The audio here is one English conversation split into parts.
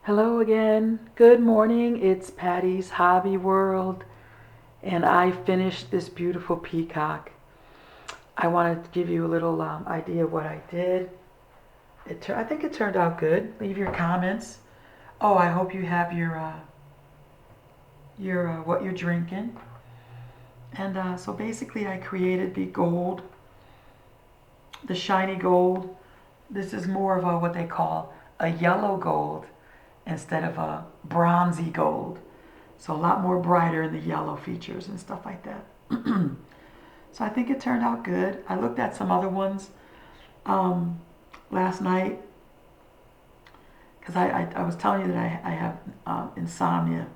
Hello again. Good morning. It's Patty's Hobby World, and I finished this beautiful peacock. I wanted to give you a little idea of what I did. I think it turned out good. Leave your comments. Oh, I hope you have your what you're drinking. And so basically, I created the gold, the shiny gold. This is more of a what they call a yellow gold instead of a bronzy gold. So a lot more brighter in the yellow features and stuff like that. So I think it turned out good. I looked at some other ones um, last night because I was telling you that I have insomnia.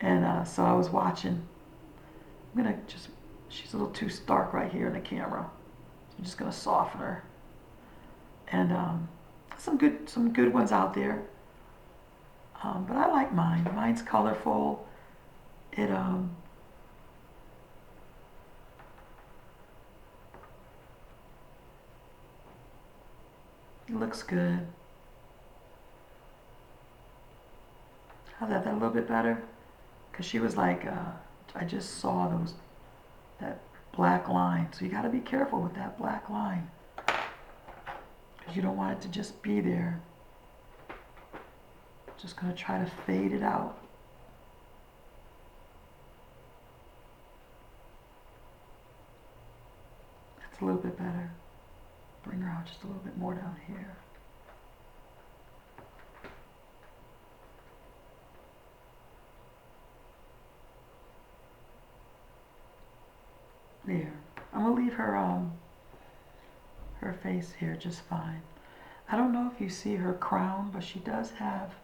And so I was watching. I'm going to just, she's a little too stark right here in the camera. So I'm just going to soften her. And some good ones out there. But I like mine. Mine's colorful. It looks good. How's that? That a little bit better? Because she was like, I just saw that black line. So you got to be careful with that black line. Because you don't want it to just be there. Just going to try to fade it out. That's a little bit better. Bring her out just a little bit more down here. There. I'm going to leave her face here just fine. I don't know if you see her crown, but she does have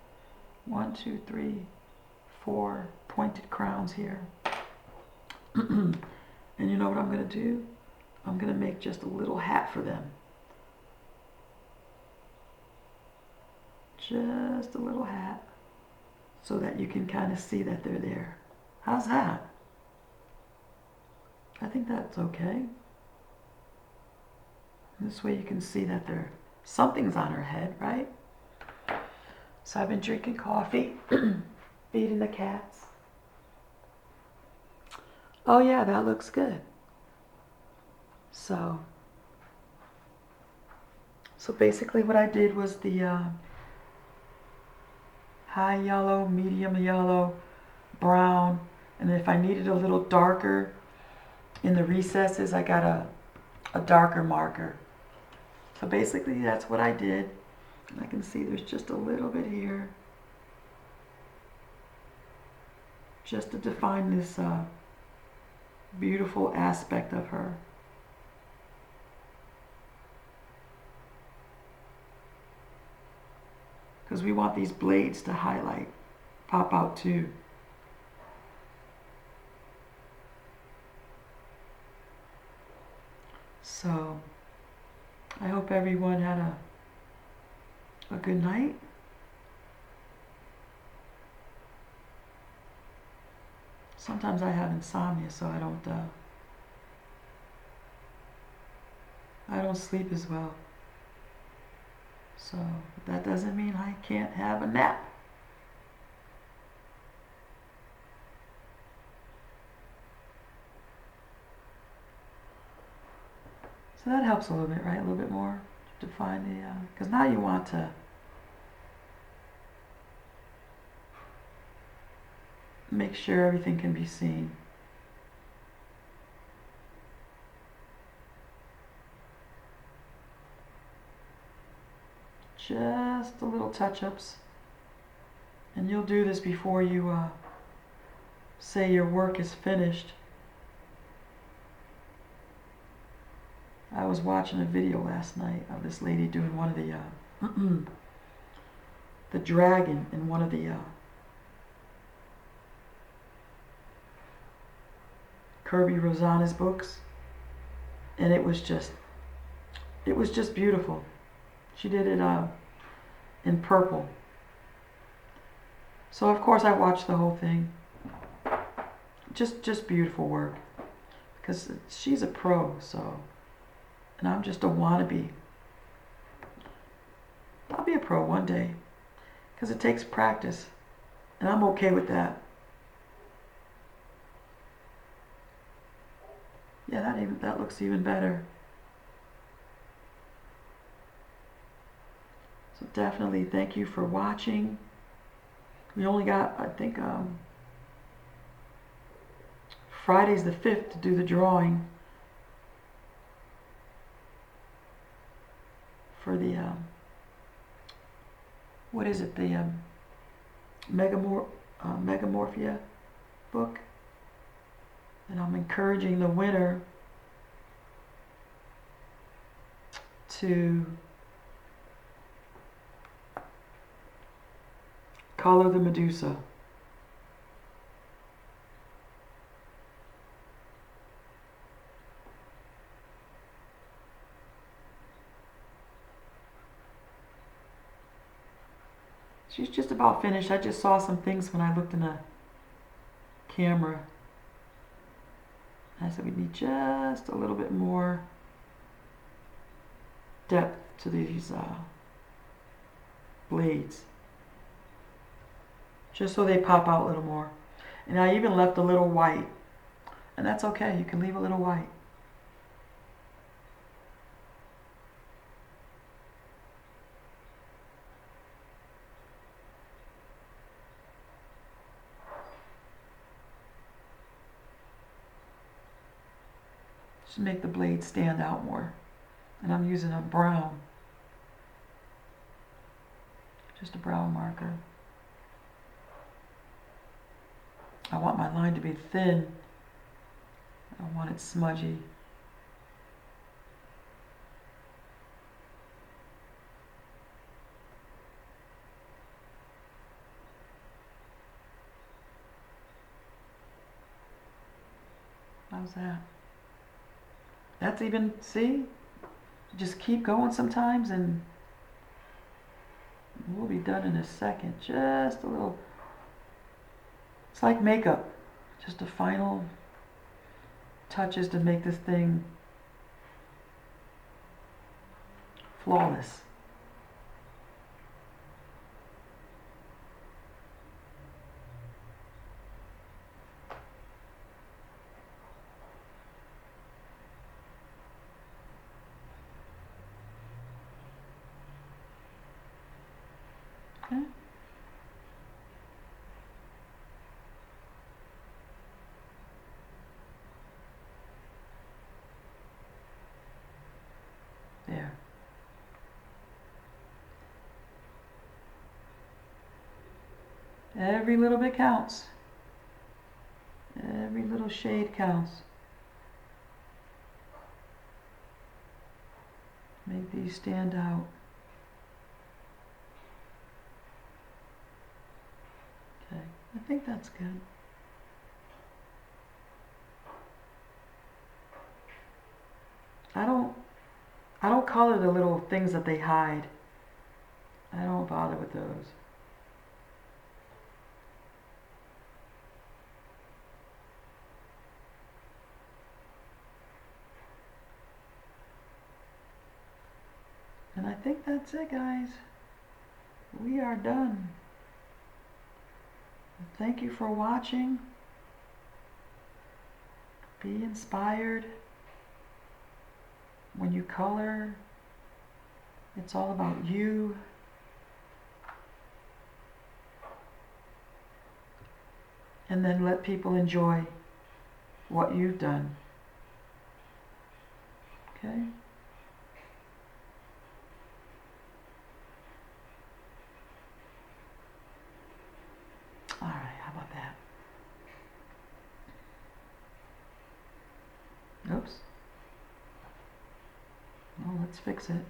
1, 2, 3, 4 pointed crowns here. And you know what I'm going to do? I'm going to make just a little hat for them. Just a little hat so that you can kind of see that they're there. How's that? I think that's okay. This way you can see that something's on her head, right? So I've been drinking coffee, feeding the cats. Oh yeah, that looks good. So basically what I did was the high yellow, medium yellow, brown, and if I needed a little darker in the recesses, I got a darker marker. So basically that's what I did. I can see there's just a little bit here, just to define this beautiful aspect of her. Because we want these blades to highlight, pop out too. So I hope everyone had a good night. Sometimes I have insomnia, so I don't sleep as well. So that doesn't mean I can't have a nap. So that helps a little bit, right? A little bit more to find the, because now you want to make sure everything can be seen. Just a little touch-ups. And you'll do this before you say your work is finished. I was watching a video last night of this lady doing one of the dragon in one of the Kirby Rosanna's books, and it was just beautiful. She did it in purple. So of course I watched the whole thing. Just beautiful work, because she's a pro. So, and I'm just a wannabe. I'll be a pro one day. because it takes practice, and I'm okay with that. Yeah, that looks even better. So definitely thank you for watching. We only got, I think, Friday's the 5th to do the drawing for the, what is it, the Megamorphia book. And I'm encouraging the winner to color the Medusa. She's just about finished. I just saw some things when I looked in the camera. I said we need just a little bit more depth to these blades, just so they pop out a little more. And I even left a little white, and that's okay. You can leave a little white. Just make the blade stand out more. And I'm using a brown, just a brown marker. I want my line to be thin. I don't want it smudgy. How's that? That's even, see? Just keep going sometimes and we'll be done in a second. Just a little. It's like makeup. Just the final touches to make this thing flawless. Okay. There. Every little bit counts. Every little shade counts. Make these stand out. Okay, I think that's good. I don't color the little things that they hide. I don't bother with those. And I think that's it, guys. We are done. Thank you for watching. Be inspired. When you color, it's all about you. And then let people enjoy what you've done. Okay? All right, how about that? Oops. Well, let's fix it.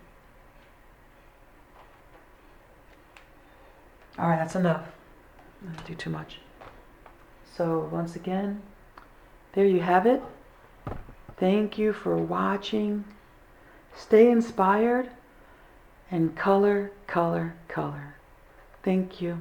All right, that's enough. I didn't do too much. So once again, there you have it. Thank you for watching. Stay inspired and color, color, color. Thank you.